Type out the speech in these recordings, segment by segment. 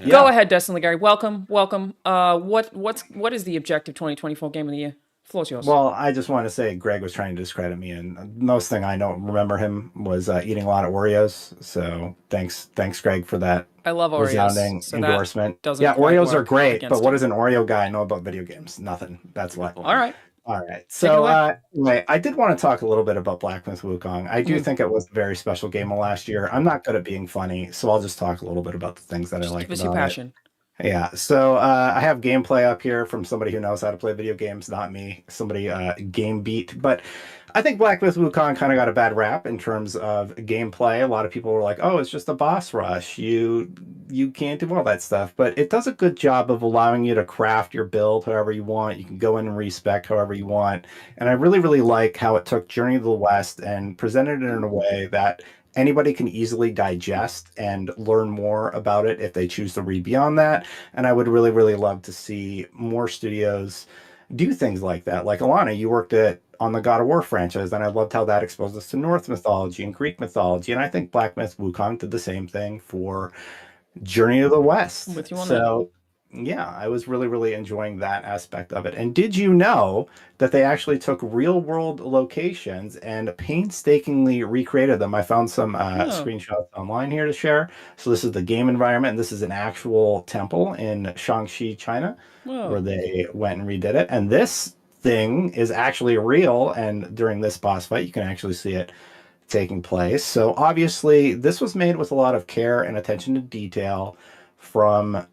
Go Yeah. ahead, Destin Gary. Welcome, welcome. What is the objective 2024 game of the year? Floor's yours. Well, I just want to say Greg was trying to discredit me, and most thing I don't remember him was eating a lot of Oreos. So thanks, Greg, for that I love Oreos, resounding so that endorsement. doesn't Yeah, quite Oreos are work great, but against what you. does an Oreo guy know about video games? Nothing. That's Good why. All point. right, All right. take it So, away. anyway, I did want to talk a little bit about Black Myth Wukong. I do Mm, think it was a very special game of last year. I'm not good at being funny, so I'll just talk a little bit about the things that I just give liked us your about it. passion. Yeah, so I have gameplay up here from somebody who knows how to play video games, not me, somebody game beat. But I think Black Myth Wukong kind of got a bad rap in terms of gameplay. A lot of people were like, "Oh, it's just a boss rush. You can't do all that stuff." But it does a good job of allowing you to craft your build however you want. You can go in and respec however you want. And I really like how it took Journey to the West and presented it in a way that anybody can easily digest and learn more about it if they choose to read beyond that. And I would really love to see more studios do things like that. Like Alanah, you worked at on the God of War franchise, and I loved how that exposed us to Norse mythology and Greek mythology. And I think Black Myth Wukong did the same thing for Journey to the I'm West. with you on that. So yeah, I was really enjoying that aspect of it. And did you know that they actually took real world locations and painstakingly recreated them? I found some Oh, screenshots online here to share. So this is the game environment, and this is an actual temple in Shaanxi, China, where whoa. they went and redid it. And this thing is actually real. And during this boss fight, you can actually see it taking place. So obviously, this was made with a lot of care and attention to detail from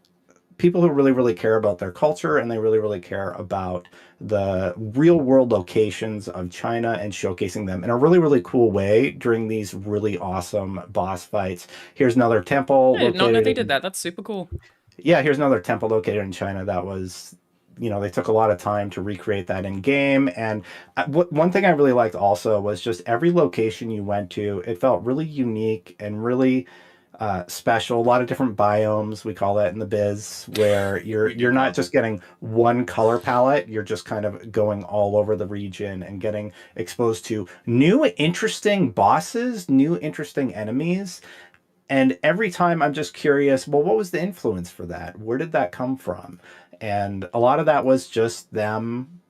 people who really care about their culture, and they really care about the real world locations of China and showcasing them in a really cool way during these really awesome boss fights. Here's another temple I did not know located they did in that. That's super cool. yeah, here's another temple located in China that was, they took a lot of time to recreate that in game. And one thing I really liked also was just every location you went to, it felt really unique and really special. A lot of different biomes, we call that in the biz, where you're We do you're call not it just that. getting one color palette. You're just kind of going all over the region and getting exposed to new interesting bosses, new interesting enemies, and every time I'm just curious, well, what was the influence for that? Where did that come from? And a lot of that was just them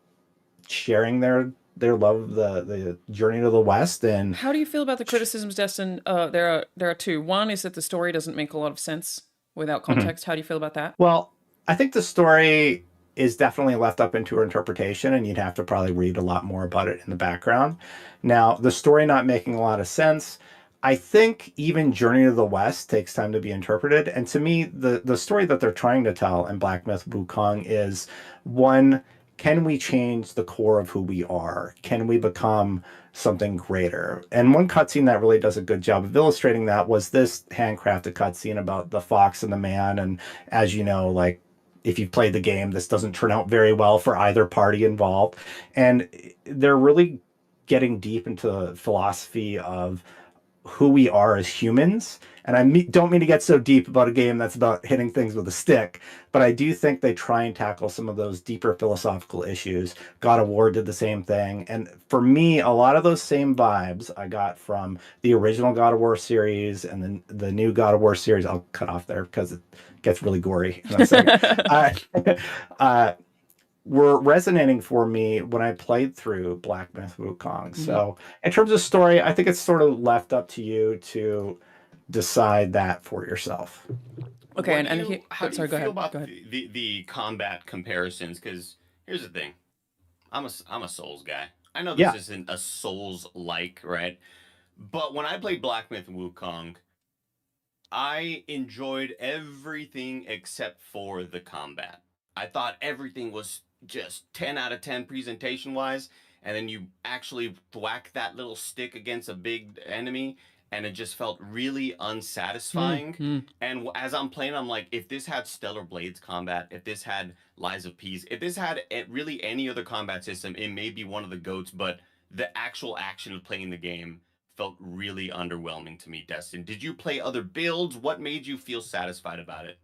sharing their love of the journey to the West. And How do you feel about the criticisms, Destin? There are two. One is that the story doesn't make a lot of sense without Mhm. context. How do you feel about that? Well, I think the story is definitely left up into interpretation, and you'd have to probably read a lot more about it in the background. Now, the story not making a lot of sense. I think even Journey to the West takes time to be interpreted. And to me, the story that they're trying to tell in Black Myth Wukong is one, can we change the core of who we are? Can we become something greater? And one cutscene that really does a good job of illustrating that was this handcrafted cutscene about the fox and the man. And as you know, like if you've played the game, this doesn't turn out very well for either party involved. And they're really getting deep into the philosophy of who we are as humans. And don't mean to get so deep about a game that's about hitting things with a stick, but I do think they try and tackle some of those deeper philosophical issues. God of War did the same thing. And for me, a lot of those same vibes I got from the original God of War series and then the new God of War series. I'll cut off there because it gets really gory in a second. Uh, uh, were resonating for me when I played through Black Myth Wukong. Mhm. So, in terms of story, I think it's sort of left up to you to decide that for yourself. Okay, What do and you? How do you sorry. Go feel ahead. Go about ahead. the combat comparisons? Because here's the thing, I'm a Souls guy. I know this Yeah. isn't a Souls like, right? But when I played Black Myth Wukong, I enjoyed everything except for the combat. I thought everything was just 10 out of 10 presentation wise. And then you actually whack that little stick against a big enemy, and it just felt really unsatisfying. Mm-hmm. And as I'm playing, I'm like, if this had Stellar Blades combat, if this had Lies of Peace, if this had really any other combat system, it may be one of the goats, but the actual action of playing the game felt really underwhelming to me, Destin. Did you play other builds? What made you feel satisfied about it?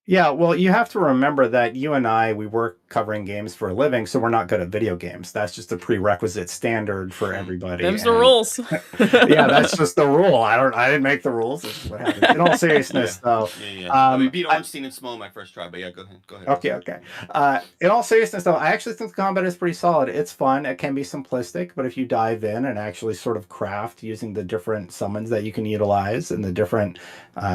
Yeah, well, you have to remember that you and I, we work covering games for a living, so we're not good at video games. That's just a prerequisite standard for everybody. Them's the And rules. yeah, that's just the rule. I didn't make the rules. This is what happens. In all Yeah. seriousness, though, Yeah. I mean, beat I, Ornstein and Small my first try, but yeah, go ahead. Go ahead. okay, okay. In all seriousness, though, I actually think the combat is pretty solid. It's fun. It can be simplistic, but if you dive in and actually sort of craft using the different summons that you can utilize and the different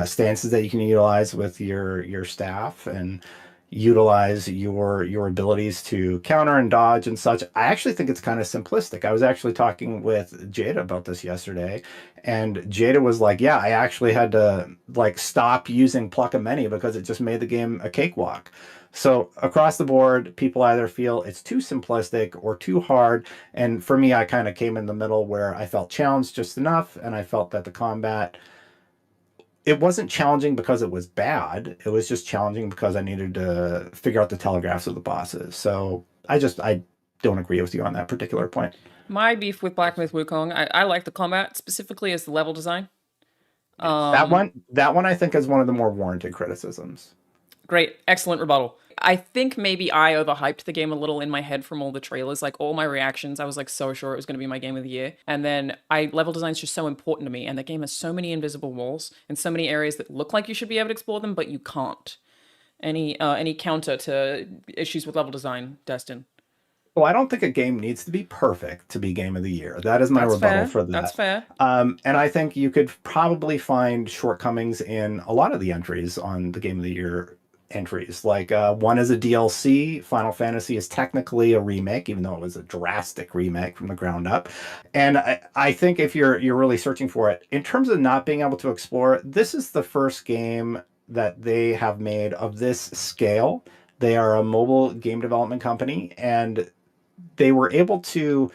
stances that you can utilize with your staff and utilize your abilities to counter and dodge and such, I actually think it's kind of simplistic. I was actually talking with Jada about this yesterday, and Jada was like, "Yeah, I actually had to like stop using Pluck a Many because it just made the game a cakewalk." So across the board, people either feel it's too simplistic or too hard. And for me, I kind of came in the middle where I felt challenged just enough, and I felt that the combat, it wasn't challenging because it was bad. It was just challenging because I needed to figure out the telegraphs of the bosses. So I don't agree with you on that particular point. My beef with Black Myth Wukong, I like the combat, specifically as the level design. Yes. That one I think is one of the more warranted criticisms. Great, excellent rebuttal. I think maybe I overhyped the game a little in my head from all the trailers. Like all my reactions, I was like so sure it was going to be my game of the year. And then level design is just so important to me. And the game has so many invisible walls and so many areas that look like you should be able to explore them, but you can't. Any counter to issues with level design, Destin? Well, I don't think a game needs to be perfect to be game of the year. That is my That's rebuttal fair. for That's that. fair. And I think you could probably find shortcomings in a lot of the entries on the game of the year entries. Like one is a DLC. Final Fantasy is technically a remake, even though it was a drastic remake from the ground up. And I think if you're really searching for it, in terms of not being able to explore, this is the first game that they have made of this scale. They are a mobile game development company, and they were able to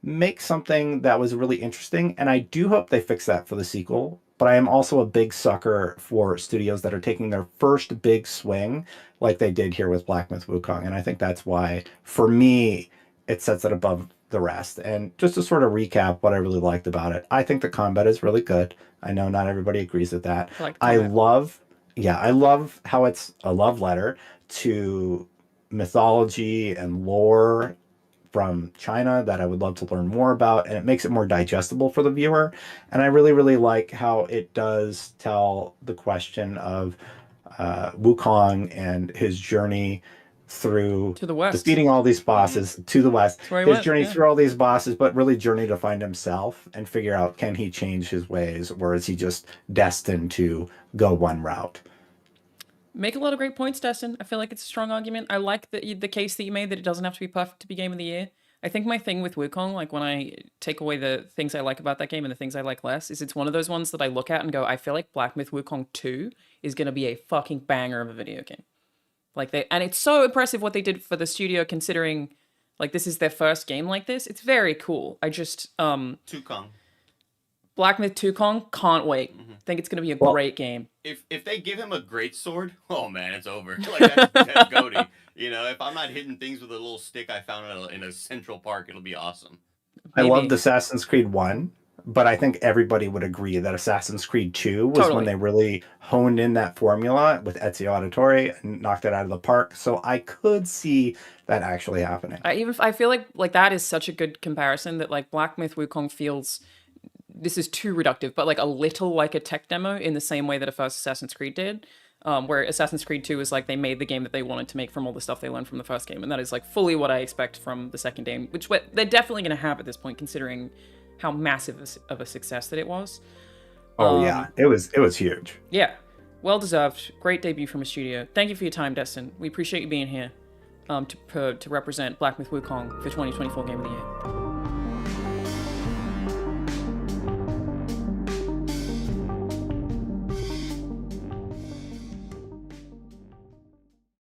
make something that was really interesting. And I do hope they fix that for the sequel. But I am also a big sucker for studios that are taking their first big swing, like they did here with Black Myth Wukong. And I think that's why, for me, it sets it above the rest. And just to sort of recap what I really liked about it, I think the combat is really good. I know not everybody agrees with that. I like the I combat. love, yeah, I love how it's a love letter to mythology and lore from China that I would love to learn more about, and it makes it more digestible for the viewer. And I really, really like how it does tell the question of Wukong and his journey through To the west. defeating all these bosses to the west, That's where he his went. journey Yeah. through all these bosses, but really journey to find himself and figure out, can he change his ways, or is he just destined to go one route? Make a lot of great points, Destin. I feel like it's a strong argument. I like the case that you made that it doesn't have to be perfect to be game of the year. I think my thing with Wukong, like when I take away the things I like about that game and the things I like less, is it's one of those ones that I look at and go, I feel like Black Myth Wukong 2 is going to be a fucking banger of a video game. And it's so impressive what they did for the studio considering like this is their first game like this. It's very cool. I just Tukong. Black Myth Wukong can't wait. Think it's going to be a Well, great game. If they give him a great sword, oh man, it's over. Like that's goaty. You know, if I'm not hitting things with a little stick I found in a central park, it'll be awesome. I loved Maybe. Assassin's Creed 1, but I think everybody would agree that Assassin's Creed 2 was when Totally. they really honed in that formula with Ezio Auditore and knocked it out of the park. So I could see that actually happening. I feel like that is such a good comparison that like Black Myth Wukong feels this is too reductive, but like a little like a tech demo in the same way that a first Assassin's Creed did. Where Assassin's Creed 2 is like they made the game that they wanted to make from all the stuff they learned from the first game, and that is like fully what I expect from the second game, which they're definitely going to have at this point, considering how massive of a success that it was. Oh yeah, it was huge. Yeah, well deserved. Great debut from a studio. Thank you for your time, Destin. We appreciate you being here to represent Black Myth Wukong for 2024 Game of the Year.